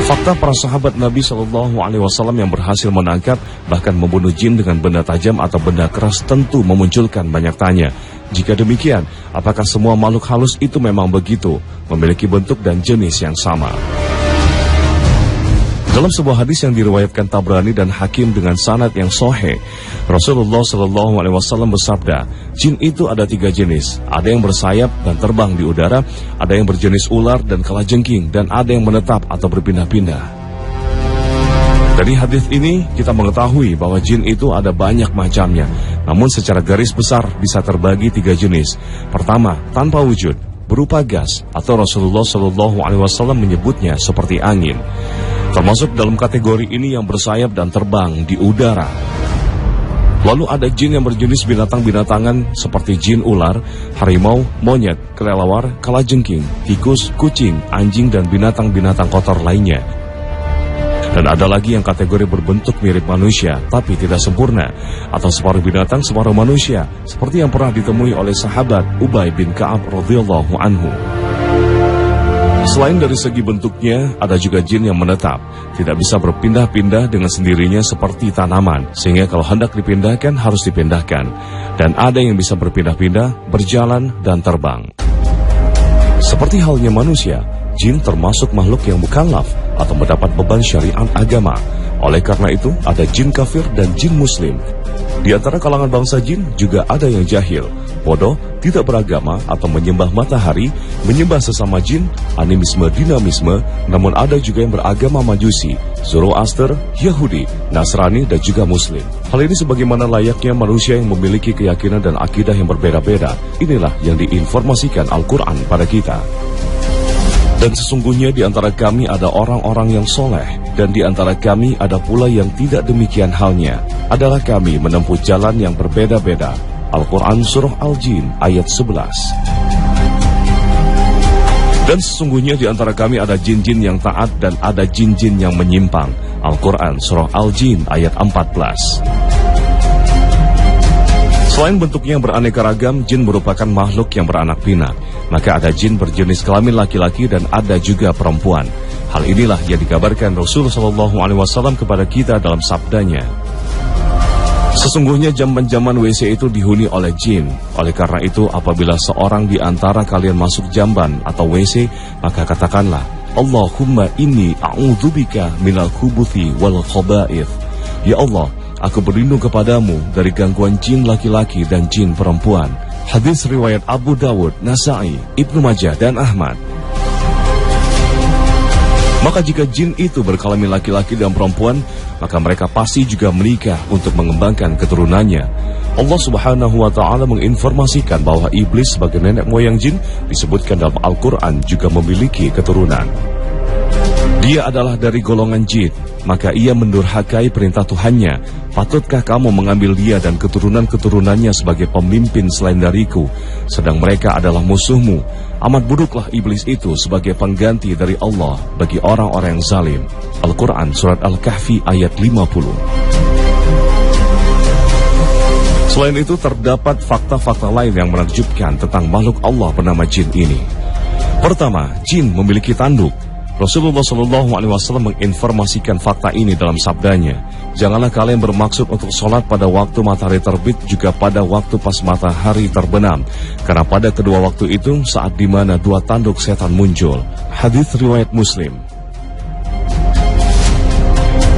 Fakta para sahabat Nabi Shallallahu Alaihi Wasallam yang berhasil menangkap bahkan membunuh jin dengan benda tajam atau benda keras tentu memunculkan banyak tanya. Jika demikian, apakah semua makhluk halus itu memang begitu, memiliki bentuk dan jenis yang sama? Dalam sebuah hadis yang diriwayatkan Tabrani dan Hakim dengan sanad yang sahih, Rasulullah Shallallahu Alaihi Wasallam bersabda, jin itu ada 3 jenis. Ada yang bersayap dan terbang di udara, ada yang berjenis ular dan kalajengking, dan ada yang menetap atau berpindah-pindah. Dari hadis ini kita mengetahui bahwa jin itu ada banyak macamnya, namun secara garis besar bisa terbagi 3 jenis. Pertama, tanpa wujud, berupa gas, atau Rasulullah Shallallahu Alaihi Wasallam menyebutnya seperti angin. Termasuk dalam kategori ini yang bersayap dan terbang di udara. Lalu ada jin yang berjenis binatang-binatangan seperti jin ular, harimau, monyet, kelelawar, kalajengking, tikus, kucing, anjing, dan binatang-binatang kotor lainnya. Dan ada lagi yang kategori berbentuk mirip manusia, tapi tidak sempurna, atau separuh binatang, separuh manusia, seperti yang pernah ditemui oleh sahabat Ubay bin Ka'ab radhiyallahu anhu. Selain dari segi bentuknya, ada juga jin yang menetap, tidak bisa berpindah-pindah dengan sendirinya seperti tanaman, sehingga kalau hendak dipindahkan harus dipindahkan. Dan ada yang bisa berpindah-pindah, berjalan, dan terbang. Seperti halnya manusia, jin termasuk makhluk yang mukallaf atau mendapat beban syariat agama. Oleh karena itu, ada jin kafir dan jin muslim. Di antara kalangan bangsa jin juga ada yang jahil, bodoh, tidak beragama atau menyembah matahari, menyembah sesama jin, animisme, dinamisme, namun ada juga yang beragama Majusi, Zoroaster, Yahudi, Nasrani, dan juga Muslim. Hal ini sebagaimana layaknya manusia yang memiliki keyakinan dan akidah yang berbeda-beda. Inilah yang diinformasikan Al-Quran pada kita. Dan sesungguhnya di antara kami ada orang-orang yang soleh, dan di antara kami ada pula yang tidak demikian halnya. Adalah kami menempuh jalan yang berbeda-beda. Al-Quran Surah Al-Jin ayat 11. Dan sesungguhnya di antara kami ada jin-jin yang taat dan ada jin-jin yang menyimpang. Al-Quran Surah Al-Jin ayat 14. Selain bentuknya yang beraneka ragam, jin merupakan makhluk yang beranak pinak. Maka ada jin berjenis kelamin laki-laki dan ada juga perempuan. Hal inilah yang dikabarkan Rasulullah SAW kepada kita dalam sabdanya. Sesungguhnya jamban-jamban WC itu dihuni oleh jin. Oleh karena itu, apabila seorang di antara kalian masuk jamban atau WC, maka katakanlah, Allahumma inni a'udzubika minal khubuthi wal khaba'ith. Ya Allah, aku berlindung kepadamu dari gangguan jin laki-laki dan jin perempuan. Hadis riwayat Abu Dawud, Nasai, Ibnu Majah, dan Ahmad. Maka jika jin itu berkelamin laki-laki dan perempuan, maka mereka pasti juga menikah untuk mengembangkan keturunannya. Allah Subhanahu wa Ta'ala menginformasikan bahwa iblis sebagai nenek moyang jin disebutkan dalam Al-Quran juga memiliki keturunan. Dia adalah dari golongan jin, maka ia mendurhakai perintah Tuhannya. Patutkah kamu mengambil dia dan keturunan-keturunannya sebagai pemimpin selain dariku, sedang mereka adalah musuhmu? Amat buruklah iblis itu sebagai pengganti dari Allah bagi orang-orang yang zalim. Al-Quran Surat Al-Kahfi ayat 50. Selain itu terdapat fakta-fakta lain yang menakjubkan tentang makhluk Allah bernama jin ini. Pertama, jin memiliki tanduk. Rasulullah SAW menginformasikan fakta ini dalam sabdanya. Janganlah kalian bermaksud untuk sholat pada waktu matahari terbit juga pada waktu pas matahari terbenam. Karena pada kedua waktu itu saat dimana 2 tanduk setan muncul. Hadis riwayat Muslim.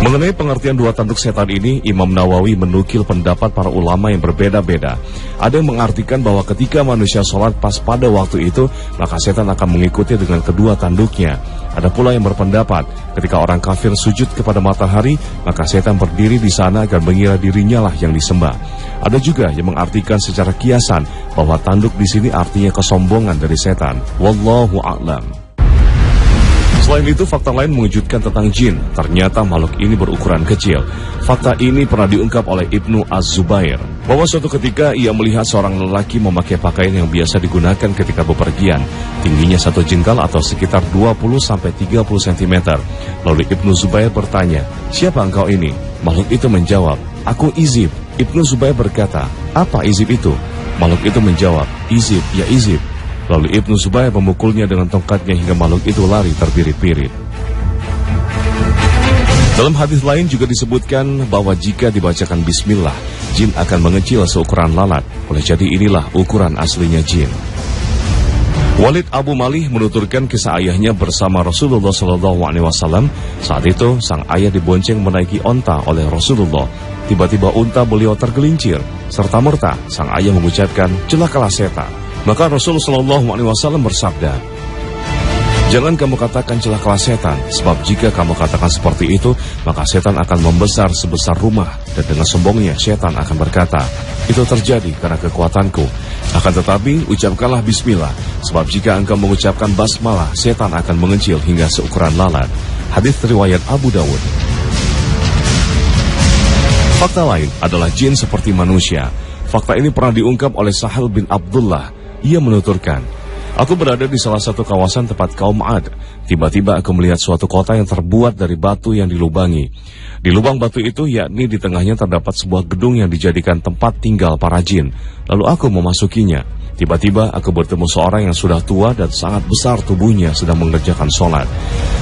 Mengenai pengertian 2 tanduk setan ini, Imam Nawawi menukil pendapat para ulama yang berbeda-beda. Ada yang mengartikan bahwa ketika manusia sholat pas pada waktu itu, maka setan akan mengikuti dengan kedua tanduknya. Ada pula yang berpendapat, ketika orang kafir sujud kepada matahari, maka setan berdiri di sana agar mengira dirinya lah yang disembah. Ada juga yang mengartikan secara kiasan bahwa tanduk di sini artinya kesombongan dari setan. Wallahu a'lam. Selain itu, fakta lain mengejutkan tentang jin. Ternyata makhluk ini berukuran kecil. Fakta ini pernah diungkap oleh Ibnu Az-Zubair, bahwa suatu ketika ia melihat seorang lelaki memakai pakaian yang biasa digunakan ketika bepergian. Tingginya 1 jengkal atau sekitar 20-30 cm. Lalu Ibnu Zubair bertanya, siapa engkau ini? Makhluk itu menjawab, aku Izib. Ibnu Zubair berkata, apa Izib itu? Makhluk itu menjawab, Izib, ya Izib. Lalu Ibnu Zubair memukulnya dengan tongkatnya hingga makhluk itu lari terbirit-birit. Dalam hadis lain juga disebutkan bahwa jika dibacakan bismillah, jin akan mengecil seukuran lalat. Oleh jadi inilah ukuran aslinya jin. Walid Abu Malih menuturkan kisah ayahnya bersama Rasulullah SAW. Saat itu sang ayah dibonceng menaiki onta oleh Rasulullah. Tiba-tiba unta beliau tergelincir. Serta-merta sang ayah mengucapkan, celakalah setan. Maka Rasulullah SAW bersabda, jangan kamu katakan celakalah setan, sebab jika kamu katakan seperti itu, maka setan akan membesar sebesar rumah, dan dengan sombongnya setan akan berkata, itu terjadi karena kekuatanku. Akan tetapi, ucapkanlah bismillah, sebab jika engkau mengucapkan basmalah, setan akan mengecil hingga seukuran lalat. Hadis riwayat Abu Dawud. Fakta lain adalah jin seperti manusia. Fakta ini pernah diungkap oleh Sahal bin Abdullah. Ia menuturkan, aku berada di salah satu kawasan tempat kaum Ad. Tiba-tiba aku melihat suatu kota yang terbuat dari batu yang dilubangi. Di lubang batu itu, yakni di tengahnya terdapat sebuah gedung yang dijadikan tempat tinggal para jin. Lalu aku memasukinya. Tiba-tiba aku bertemu seorang yang sudah tua dan sangat besar tubuhnya sedang mengerjakan sholat.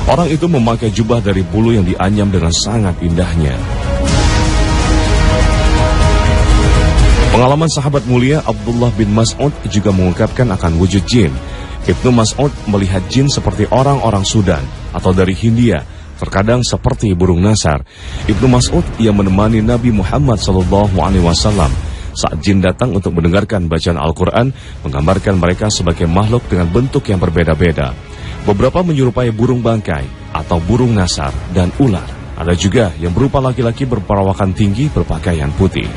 Orang itu memakai jubah dari bulu yang dianyam dengan sangat indahnya. Pengalaman sahabat mulia Abdullah bin Mas'ud juga mengungkapkan akan wujud jin. Ibnu Mas'ud melihat jin seperti orang-orang Sudan atau dari Hindia, terkadang seperti burung nasar. Ibnu Mas'ud ia menemani Nabi Muhammad SAW. Saat jin datang untuk mendengarkan bacaan Al-Quran, menggambarkan mereka sebagai makhluk dengan bentuk yang berbeda-beda. Beberapa menyerupai burung bangkai atau burung nasar dan ular. Ada juga yang berupa laki-laki berperawakan tinggi berpakaian putih.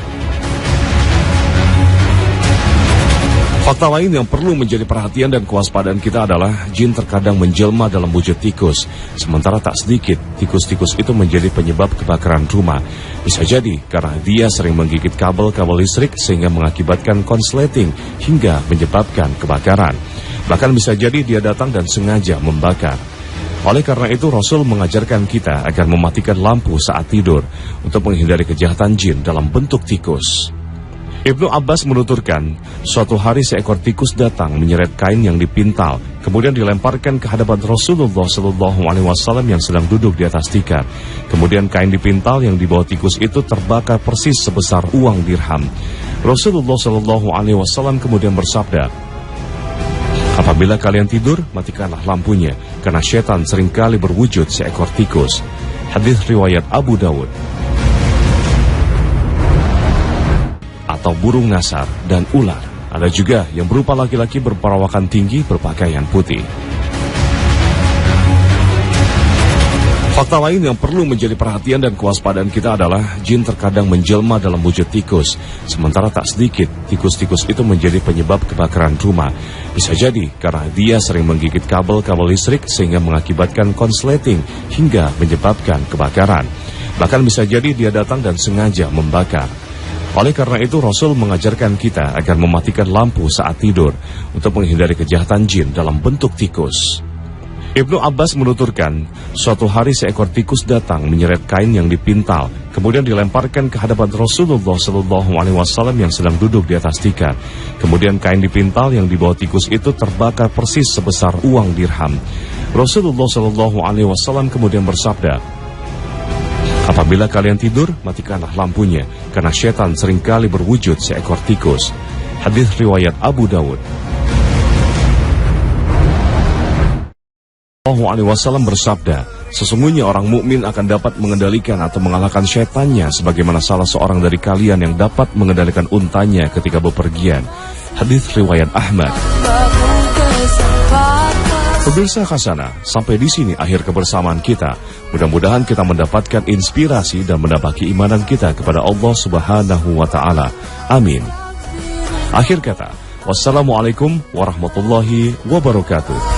Fakta lain yang perlu menjadi perhatian dan kewaspadaan kita adalah jin terkadang menjelma dalam wujud tikus. Sementara tak sedikit, tikus-tikus itu menjadi penyebab kebakaran rumah. Bisa jadi karena dia sering menggigit kabel-kabel listrik sehingga mengakibatkan konsleting hingga menyebabkan kebakaran. Bahkan bisa jadi dia datang dan sengaja membakar. Oleh karena itu Rasul mengajarkan kita agar mematikan lampu saat tidur untuk menghindari kejahatan jin dalam bentuk tikus. Ibnu Abbas menuturkan, suatu hari seekor tikus datang menyeret kain yang dipintal, kemudian dilemparkan ke hadapan Rasulullah SAW yang sedang duduk di atas tikar. Kemudian kain dipintal yang dibawa tikus itu terbakar persis sebesar uang dirham. Rasulullah SAW kemudian bersabda, apabila kalian tidur, matikanlah lampunya, karena syaitan seringkali berwujud seekor tikus. Hadis riwayat Abu Dawud. Atau burung nasar dan ular. Ada juga yang berupa laki-laki berperawakan tinggi berpakaian putih. Fakta lain yang perlu menjadi perhatian dan kewaspadaan kita adalah jin terkadang menjelma dalam wujud tikus. Sementara tak sedikit, tikus-tikus itu menjadi penyebab kebakaran rumah. Bisa jadi karena dia sering menggigit kabel-kabel listrik sehingga mengakibatkan konsleting hingga menyebabkan kebakaran. Bahkan bisa jadi dia datang dan sengaja membakar. Oleh karena itu Rasul mengajarkan kita agar mematikan lampu saat tidur untuk menghindari kejahatan jin dalam bentuk tikus. Ibnu Abbas menuturkan, suatu hari seekor tikus datang menyeret kain yang dipintal, kemudian dilemparkan ke hadapan Rasulullah SAW yang sedang duduk di atas tikar. Kemudian kain dipintal yang dibawa tikus itu terbakar persis sebesar uang dirham. Rasulullah SAW kemudian bersabda, apabila kalian tidur, matikanlah lampunya, karena syaitan seringkali berwujud seekor tikus. Hadis riwayat Abu Dawud. SAW bersabda, sesungguhnya orang mukmin akan dapat mengendalikan atau mengalahkan syaitannya sebagaimana salah seorang dari kalian yang dapat mengendalikan untanya ketika bepergian. Hadis riwayat Ahmad. Pemirsa Khazanah, sampai di sini akhir kebersamaan kita. Mudah-mudahan kita mendapatkan inspirasi dan menambah keimanan kita kepada Allah Subhanahu wa Ta'ala. Amin. Akhir kata, wassalamualaikum warahmatullahi wabarakatuh.